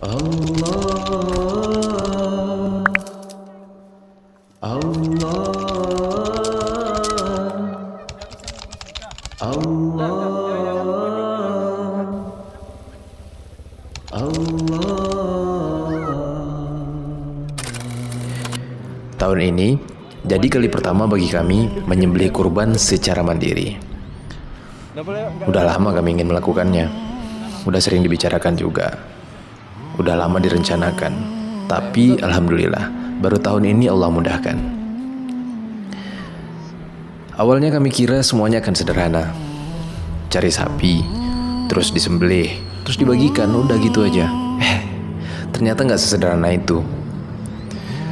Allah, Allah, Allah, Allah. Tahun ini jadi kali pertama bagi kami menyembelih kurban secara mandiri. Udah lama kami ingin melakukannya. Udah sering dibicarakan juga. Udah lama direncanakan. Tapi alhamdulillah, baru tahun ini Allah mudahkan. Awalnya kami kira semuanya akan sederhana. Cari sapi, terus disembelih, terus dibagikan, udah gitu aja. Ternyata nggak sesederhana itu.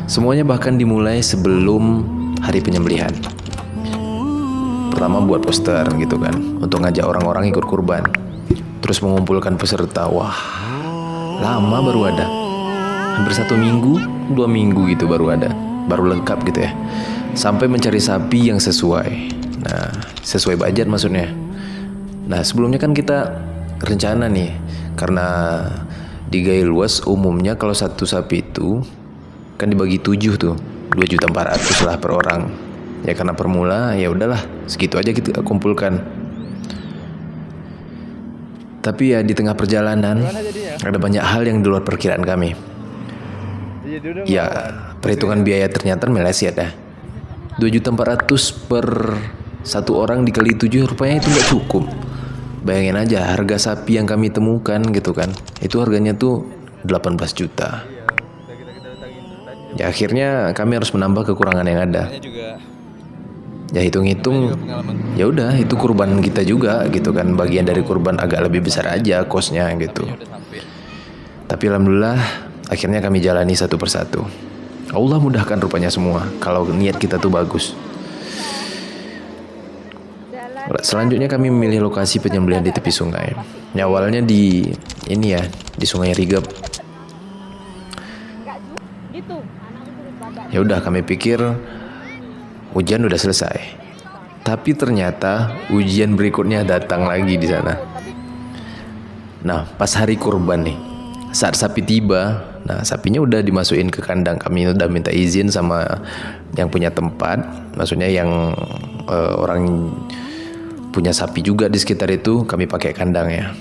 Semuanya bahkan dimulai sebelum hari penyembelihan. Pertama buat poster gitu kan, untuk ngajak orang-orang ikut kurban. Terus mengumpulkan peserta. Wah, lama baru ada. Hampir 1 minggu, 2 minggu gitu baru ada. Baru lengkap gitu ya. Sampai mencari sapi yang sesuai. Nah, sesuai budget maksudnya. Nah, sebelumnya kan kita rencana nih, karena di Gayo Luas umumnya kalau satu sapi itu kan dibagi 7 tuh, 2.400.000 lah per orang. Ya karena permula, ya udahlah segitu aja kita kumpulkan. Tapi ya di tengah perjalanan ada banyak hal yang di luar perkiraan kami. Ya perhitungan biaya ternyata meleset ya. 2.400.000 per satu orang dikali 7 rupanya itu nggak cukup. Bayangin aja harga sapi yang kami temukan gitu kan, itu harganya tuh 18 juta. Ya akhirnya kami harus menambah kekurangan yang ada. Ya hitung-hitung, ya udah itu kurban kita juga gitu kan, bagian dari kurban agak lebih besar aja kosnya gitu. Tapi alhamdulillah akhirnya kami jalani satu persatu. Allah mudahkan rupanya semua kalau niat kita tuh bagus. Selanjutnya kami memilih lokasi penyembelihan di tepi sungai. Ya, awalnya di ini ya, di Sungai Rigep. Ya udah kami pikir ujian udah selesai. Tapi ternyata ujian berikutnya datang lagi di sana. Nah, pas hari kurban nih, saat sapi tiba, nah sapinya udah dimasukin ke kandang. Kami udah minta izin sama yang punya tempat, maksudnya yang orang punya sapi juga di sekitar itu, kami pakai kandang ya.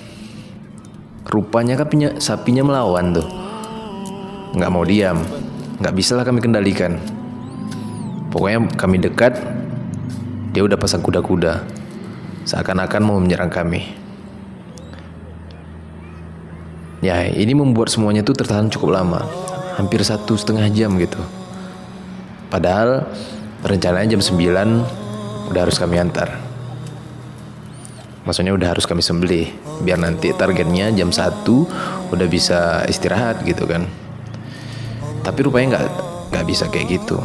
Rupanya sapinya melawan tuh, nggak mau diam, nggak bisa lah kami kendalikan. Pokoknya kami dekat, dia udah pasang kuda-kuda, seakan-akan mau menyerang kami. Ya ini membuat semuanya tuh tertahan cukup lama, hampir 1,5 jam gitu. Padahal rencananya jam 9 udah harus kami antar. Maksudnya udah harus kami sembelih, biar nanti targetnya jam 1 udah bisa istirahat gitu kan. Tapi rupanya nggak bisa kayak gitu.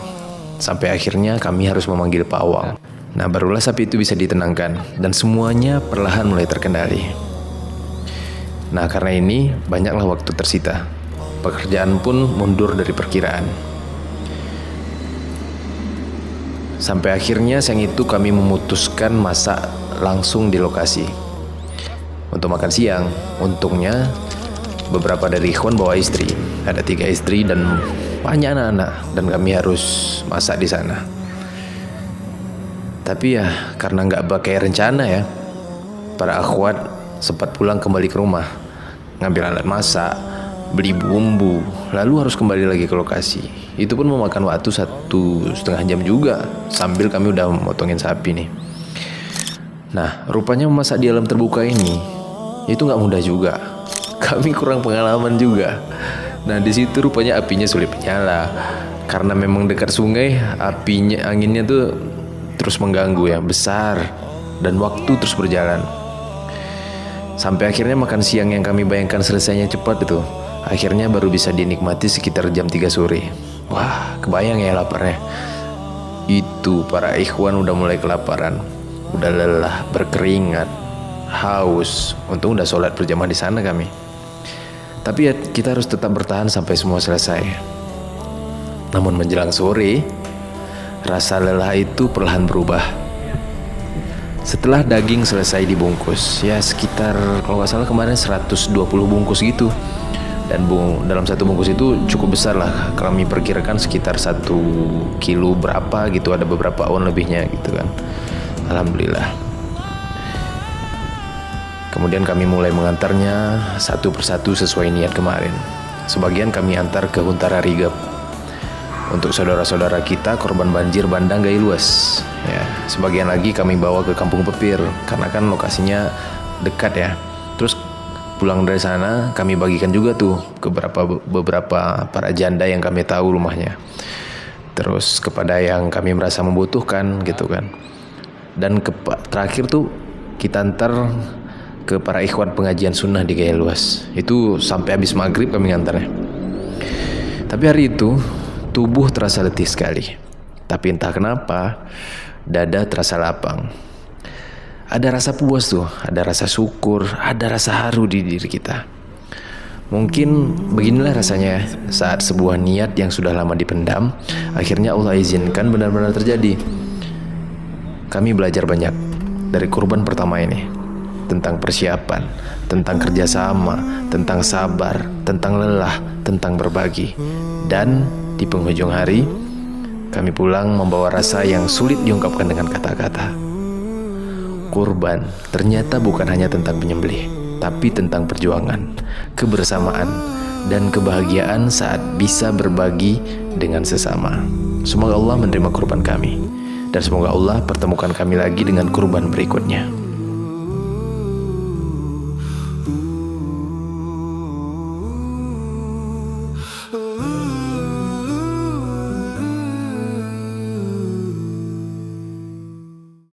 Sampai akhirnya kami harus memanggil pawang. Nah barulah sapi itu bisa ditenangkan dan semuanya perlahan mulai terkendali. Nah karena ini banyaklah waktu tersita. Pekerjaan pun mundur dari perkiraan. Sampai akhirnya siang itu kami memutuskan masak langsung di lokasi. Untuk makan siang, untungnya beberapa dari ikhwan bawa istri. Ada 3 istri dan banyak anak-anak, dan kami harus masak di sana. Tapi ya karena nggak pakai rencana ya, para akhwat sempat pulang kembali ke rumah, ngambil alat masak, beli bumbu, lalu harus kembali lagi ke lokasi. Itu pun memakan waktu 1,5 jam juga, sambil kami udah motongin sapi nih. Nah rupanya memasak di alam terbuka ini itu nggak mudah juga. Kami kurang pengalaman juga. Nah di situ rupanya apinya sulit menyala karena memang dekat sungai. Apinya, anginnya tuh terus mengganggu ya, besar, dan waktu terus berjalan. Sampai akhirnya makan siang yang kami bayangkan selesainya cepat itu, akhirnya baru bisa dinikmati sekitar jam 3 sore. Wah kebayang ya laparnya. Itu para ikhwan udah mulai kelaparan, udah lelah, berkeringat, haus. Untung udah sholat berjamaah di sana kami. Tapi ya kita harus tetap bertahan sampai semua selesai. Namun menjelang sore, rasa lelah itu perlahan berubah. Setelah daging selesai dibungkus, ya sekitar kalau nggak salah kemarin 120 bungkus gitu, Dan dalam satu bungkus itu cukup besar lah, kami perkirakan sekitar 1 kilo berapa gitu, ada beberapa on lebihnya gitu kan. Alhamdulillah. Kemudian kami mulai mengantarnya satu persatu sesuai niat kemarin. Sebagian kami antar ke Huntara Rigap untuk saudara-saudara kita korban banjir bandang Gai Luas ya. Sebagian lagi kami bawa ke Kampung Pepir karena kan lokasinya dekat ya. Terus pulang dari sana kami bagikan juga tuh ke beberapa para janda yang kami tahu rumahnya. Terus kepada yang kami merasa membutuhkan gitu kan. Dan terakhir tuh kita antar ke para ikhwan pengajian sunnah di Gai Luas. Itu sampai habis maghrib kami ngantarnya. Tapi hari itu tubuh terasa letih sekali. Tapi entah kenapa dada terasa lapang. Ada rasa puas tuh, ada rasa syukur, ada rasa haru di diri kita. Mungkin beginilah rasanya saat sebuah niat yang sudah lama dipendam akhirnya Allah izinkan benar-benar terjadi. Kami belajar banyak dari kurban pertama ini, tentang persiapan, tentang kerjasama, tentang sabar, tentang lelah, tentang berbagi. Dan di penghujung hari kami pulang membawa rasa yang sulit diungkapkan dengan kata-kata. Kurban ternyata bukan hanya tentang penyembelih, tapi tentang perjuangan, kebersamaan, dan kebahagiaan saat bisa berbagi dengan sesama. Semoga Allah menerima kurban kami, dan semoga Allah pertemukan kami lagi dengan kurban berikutnya.